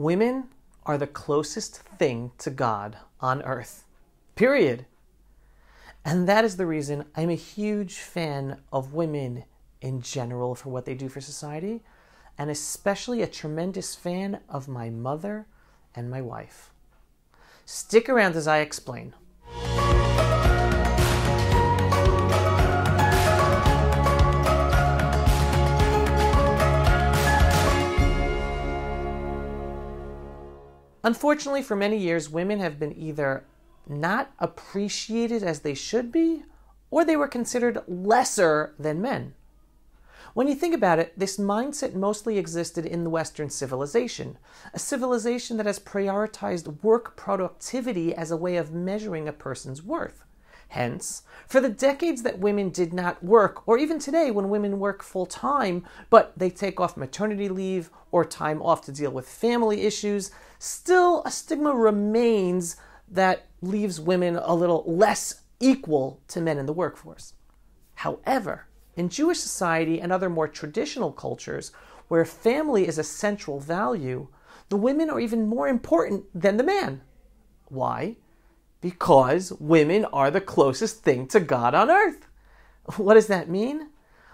Women are the closest thing to God on earth. Period. And that is the reason I'm a huge fan of women in general for what they do for society, and especially a tremendous fan of my mother and my wife. Stick around as I explain. Unfortunately, for many years, women have been either not appreciated as they should be, or they were considered lesser than men. When you think about it, this mindset mostly existed in the Western civilization, a civilization that has prioritized work productivity as a way of measuring a person's worth. Hence, for the decades that women did not work, or even today when women work full-time, but they take off maternity leave or time off to deal with family issues, still a stigma remains that leaves women a little less equal to men in the workforce. However, in Jewish society and other more traditional cultures, where family is a central value, the women are even more important than the man. Why? Because women are the closest thing to God on earth. What does that mean?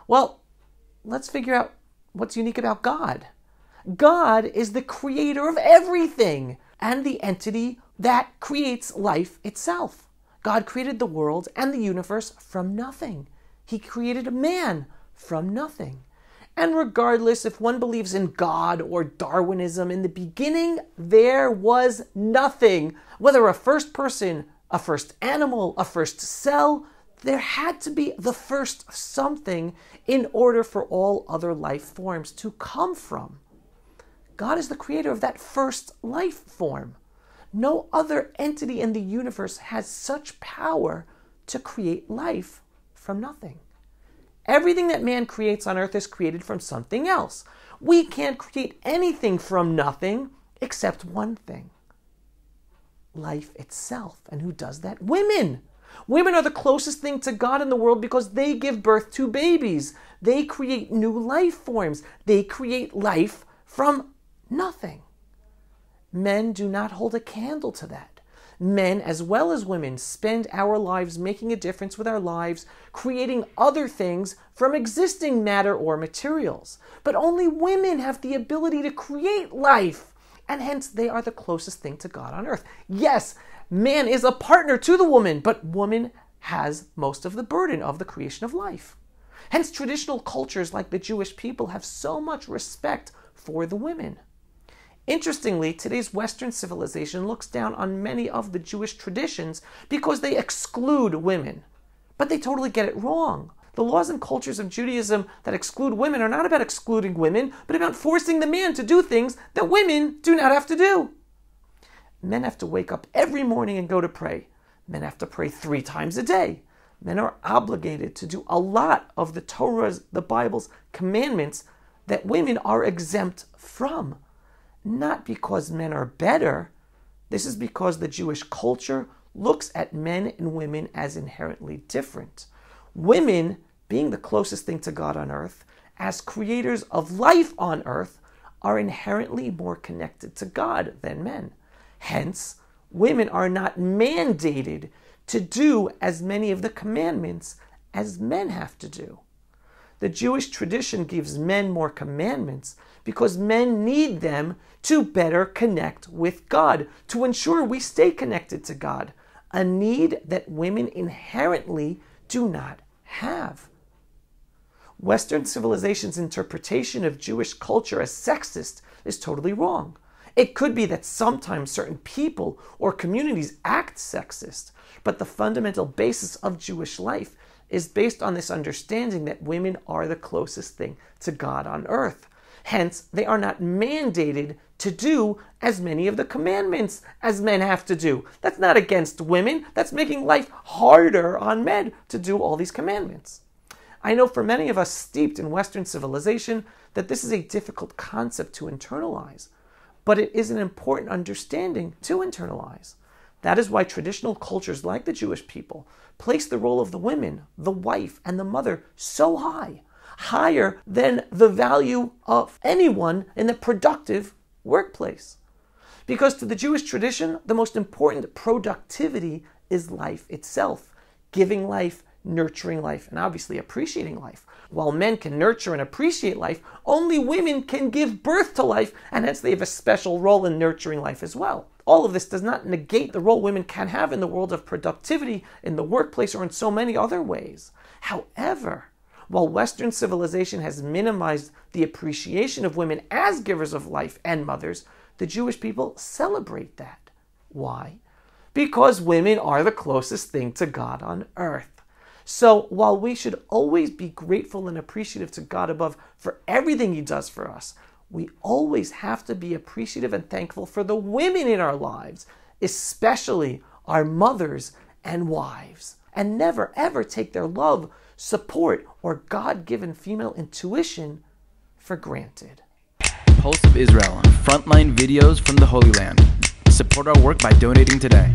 Well, let's figure out what's unique about God. God is the creator of everything and the entity that creates life itself. God created the world and the universe from nothing. He created a man from nothing. And regardless if one believes in God or Darwinism, in the beginning there was nothing. Whether a first person, a first animal, a first cell, there had to be the first something in order for all other life forms to come from. God is the creator of that first life form. No other entity in the universe has such power to create life from nothing. Everything that man creates on earth is created from something else. We can't create anything from nothing except one thing: life itself. And who does that? Women. Women are the closest thing to God in the world because they give birth to babies. They create new life forms. They create life from nothing. Men do not hold a candle to that. Men, as well as women, spend our lives making a difference with our lives, creating other things from existing matter or materials. But only women have the ability to create life, and hence they are the closest thing to God on earth. Yes, man is a partner to the woman, but woman has most of the burden of the creation of life. Hence, traditional cultures like the Jewish people have so much respect for the women. Interestingly, today's Western civilization looks down on many of the Jewish traditions because they exclude women. But they totally get it wrong. The laws and cultures of Judaism that exclude women are not about excluding women, but about forcing the man to do things that women do not have to do. Men have to wake up every morning and go to pray. Men have to pray 3 times a day. Men are obligated to do a lot of the Torah's, the Bible's commandments that women are exempt from. Not because men are better. This is because the Jewish culture looks at men and women as inherently different. Women, being the closest thing to God on earth, as creators of life on earth, are inherently more connected to God than men. Hence, women are not mandated to do as many of the commandments as men have to do. The Jewish tradition gives men more commandments because men need them to better connect with God, to ensure we stay connected to God, a need that women inherently do not have. Western civilization's interpretation of Jewish culture as sexist is totally wrong. It could be that sometimes certain people or communities act sexist, but the fundamental basis of Jewish life is based on this understanding that women are the closest thing to God on earth. Hence, they are not mandated to do as many of the commandments as men have to do. That's not against women. That's making life harder on men to do all these commandments. I know for many of us steeped in Western civilization that this is a difficult concept to internalize, but it is an important understanding to internalize. That is why traditional cultures like the Jewish people place the role of the women, the wife, and the mother so high, higher than the value of anyone in the productive workplace. Because to the Jewish tradition, the most important productivity is life itself, giving life, nurturing life, and obviously appreciating life. While men can nurture and appreciate life, only women can give birth to life, and hence they have a special role in nurturing life as well. All of this does not negate the role women can have in the world of productivity, in the workplace, or in so many other ways. However, while Western civilization has minimized the appreciation of women as givers of life and mothers, the Jewish people celebrate that. Why? Because women are the closest thing to God on earth. So while we should always be grateful and appreciative to God above for everything He does for us, we always have to be appreciative and thankful for the women in our lives, especially our mothers and wives, and never ever take their love, support, or God-given female intuition for granted. Pulse of Israel, frontline videos from the Holy Land. Support our work by donating today.